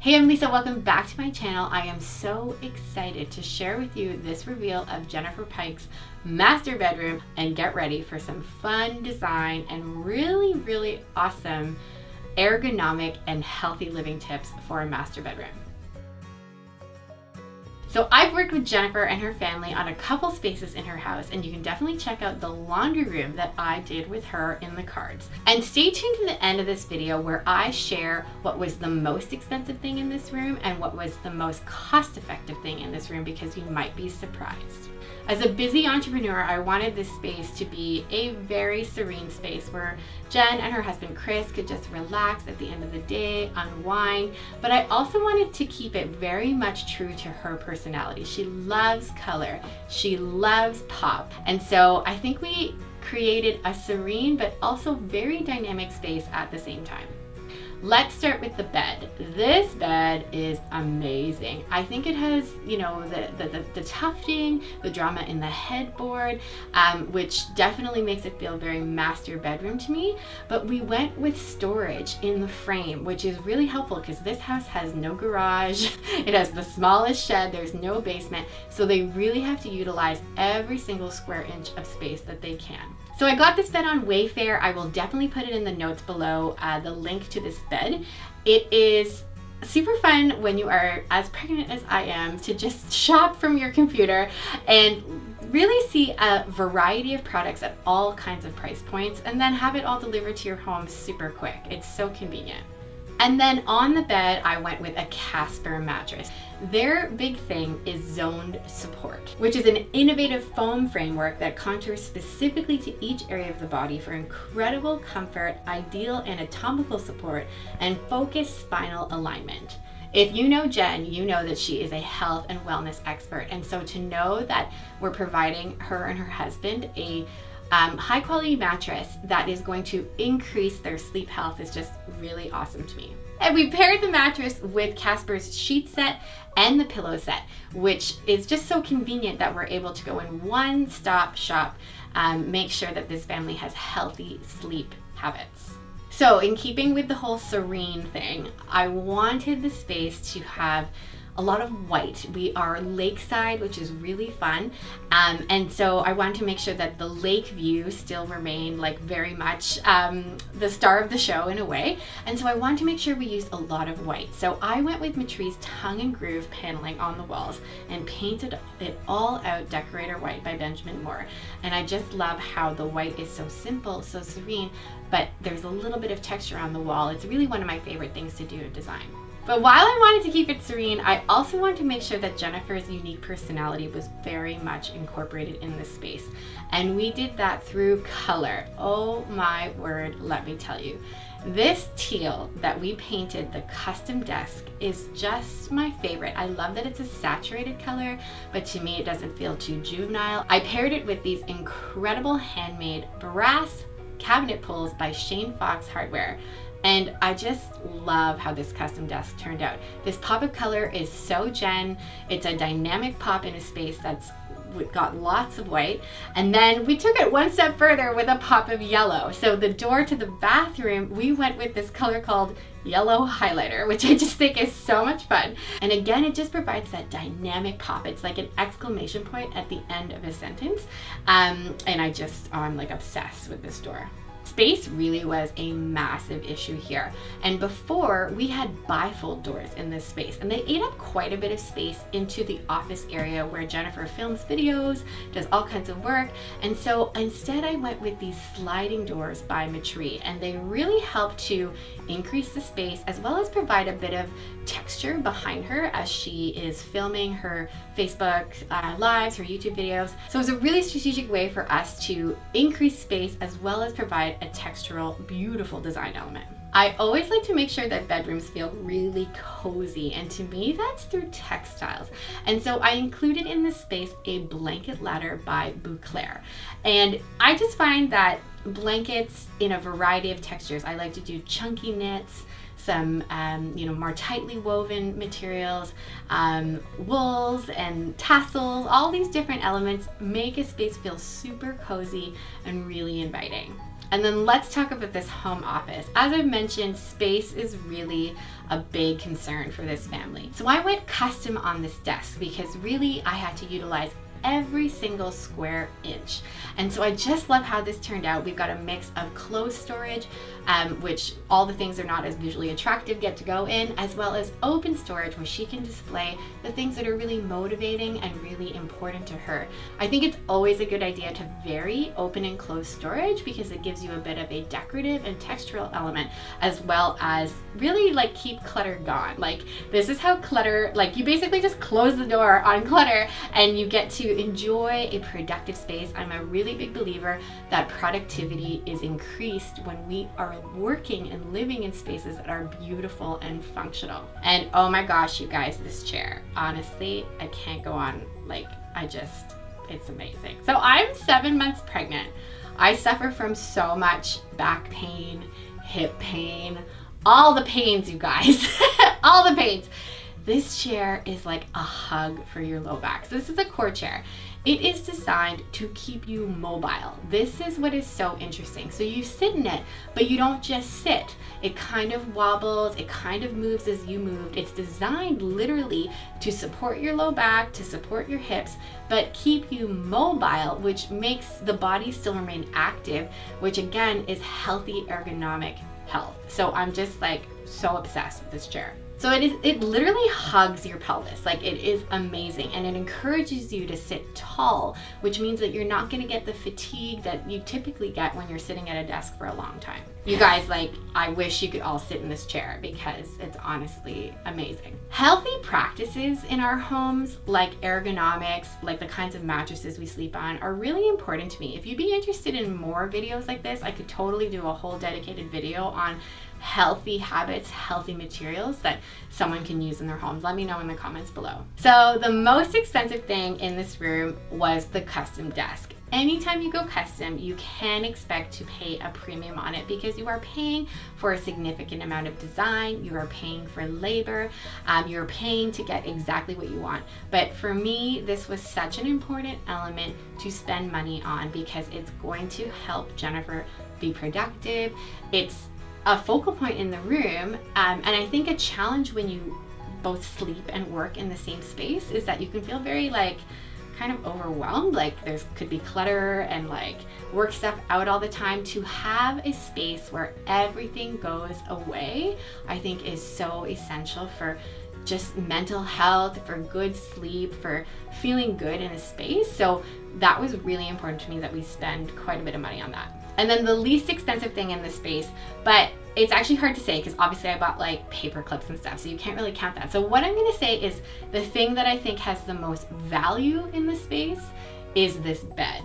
Hey, I'm Lisa, welcome back to my channel. I am so excited to share with you this reveal of Jennifer Pike's master bedroom, and get ready for some fun design and really awesome ergonomic and healthy living tips for a master bedroom. So I've worked with Jennifer and her family on a couple spaces in her house, and you can definitely check out the laundry room that I did with her in the cards. And stay tuned to the end of this video where I share what was the most expensive thing in this room and what was the most cost-effective thing in this room, because you might be surprised. As a busy entrepreneur, I wanted this space to be a very serene space where Jen and her husband Chris could just relax at the end of the day, unwind, but I also wanted to keep it very much true to her personality. She loves color, she loves pop, and so I think we created a serene but also very dynamic space at the same time. Let's start with the bed. This bed is amazing. I think it has, the tufting, the drama in the headboard, which definitely makes it feel very master bedroom to me. But we went with storage in the frame, which is really helpful because this house has no garage. It has the smallest shed. There's no basement. So they really have to utilize every single square inch of space that they can. So I got this bed on Wayfair. I will definitely put it in the notes below, the link to this bed. It is super fun when you are as pregnant as I am to just shop from your computer and really see a variety of products at all kinds of price points, and then have it all delivered to your home super quick. It's so convenient. And then on the bed, I went with a Casper mattress. Their big thing is zoned support, which is an innovative foam framework that contours specifically to each area of the body for incredible comfort, ideal anatomical support, and focused spinal alignment. If you know Jen, you know that she is a health and wellness expert. And so to know that we're providing her and her husband a high quality mattress that is going to increase their sleep health is just really awesome to me. And we paired the mattress with Casper's sheet set and the pillow set, which is just so convenient that we're able to go in one-stop shop, make sure that this family has healthy sleep habits. So in keeping with the whole serene thing, I wanted the space to have a lot of white. We are lakeside, which is really fun. And so I wanted to make sure that the lake view still remained like very much the star of the show in a way. And so I wanted to make sure we used a lot of white. So I went with Mattress tongue and groove paneling on the walls and painted it all out decorator white by Benjamin Moore. And I just love how the white is so simple, so serene, but there's a little bit of texture on the wall. It's really one of my favorite things to do in design. But while I wanted to keep it serene, I also wanted to make sure that Jennifer's unique personality was very much incorporated in this space. And we did that through color. Oh my word, let me tell you. This teal that we painted the custom desk is just my favorite. I love that it's a saturated color, but to me it doesn't feel too juvenile. I paired it with these incredible handmade brass cabinet pulls by Shane Fox Hardware. And I just love how this custom desk turned out. This pop of color is so Jen. It's a dynamic pop in a space that's got lots of white. And then we took it one step further with a pop of yellow. So the door to the bathroom, we went with this color called yellow highlighter, which I just think is so much fun. And again, it just provides that dynamic pop. It's like an exclamation point at the end of a sentence. And I'm like obsessed with this door. Space really was a massive issue here. And before, we had bifold doors in this space, and they ate up quite a bit of space into the office area where Jennifer films videos, does all kinds of work. And so instead I went with these sliding doors by Mattress, and they really help to increase the space as well as provide a bit of texture behind her as she is filming her Facebook lives, her YouTube videos. So it was a really strategic way for us to increase space as well as provide a textural, beautiful design element. I always like to make sure that bedrooms feel really cozy, and to me that's through textiles. And so I included in this space a blanket ladder by Bouclair. And I just find that blankets in a variety of textures. I like to do chunky knits, some more tightly woven materials, wools and tassels. All these different elements make a space feel super cozy and really inviting. And then let's talk about this home office. As I've mentioned, space is really a big concern for this family. So I went custom on this desk because really I had to utilize every single square inch. And so I just love how this turned out. We've got a mix of clothes storage, which all the things are not as visually attractive get to go in, as well as open storage where she can display the things that are really motivating and really important to her. I think it's always a good idea to vary open and closed storage because it gives you a bit of a decorative and textural element, as well as really like keep clutter gone. Like this is how clutter, like you basically just close the door on clutter and you get to enjoy a productive space. I'm a really big believer that productivity is increased when we are working and living in spaces that are beautiful and functional. And oh my gosh, you guys, this chair, honestly, I can't go on. Like, it's amazing. So I'm 7 months pregnant. I suffer from so much back pain, hip pain, all the pains, you guys, all the pains. This chair is like a hug for your low back. So this is a core chair. It is designed to keep you mobile. This is what is so interesting. So you sit in it, but you don't just sit. It kind of wobbles, it kind of moves as you move. It's designed literally to support your low back, to support your hips, but keep you mobile, which makes the body still remain active, which again is healthy ergonomic health. So I'm just like so obsessed with this chair. So it literally hugs your pelvis. Like it is amazing, and it encourages you to sit tall, which means that you're not gonna get the fatigue that you typically get when you're sitting at a desk for a long time. You guys, like, I wish you could all sit in this chair because it's honestly amazing. Healthy practices in our homes, like ergonomics, like the kinds of mattresses we sleep on, are really important to me. If you'd be interested in more videos like this, I could totally do a whole dedicated video on healthy habits, healthy materials that someone can use in their homes. Let me know in the comments below. So the most expensive thing in this room was the custom desk. Anytime you go custom, you can expect to pay a premium on it because you are paying for a significant amount of design, you are paying for labor, you're paying to get exactly what you want. But for me, this was such an important element to spend money on because it's going to help Jennifer be productive. It's a focal point in the room, and I think a challenge when you both sleep and work in the same space is that you can feel very like kind of overwhelmed, like there's could be clutter and like work stuff out all the time. To have a space where everything goes away, I think is so essential for just mental health, for good sleep, for feeling good in a space. So that was really important to me that we spend quite a bit of money on that. And then the least expensive thing in this space, but it's actually hard to say because obviously I bought like paper clips and stuff, so you can't really count that. So what I'm gonna say is the thing that I think has the most value in the space is this bed.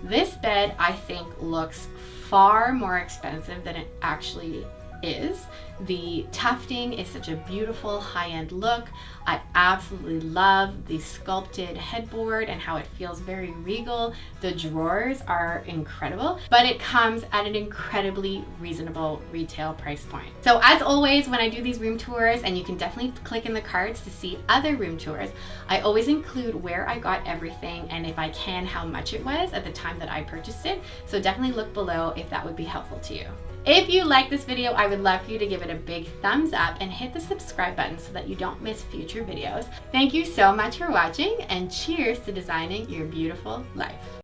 This bed I think looks far more expensive than it actually is. The tufting is such a beautiful high-end look. I absolutely love the sculpted headboard and how it feels very regal. The drawers are incredible, but it comes at an incredibly reasonable retail price point. So as always, when I do these room tours, and you can definitely click in the cards to see other room tours, I always include where I got everything and if I can, how much it was at the time that I purchased it. So definitely look below if that would be helpful to you. If you like this video, I would love for you to give it a big thumbs up and hit the subscribe button so that you don't miss future videos. Thank you so much for watching, and cheers to designing your beautiful life.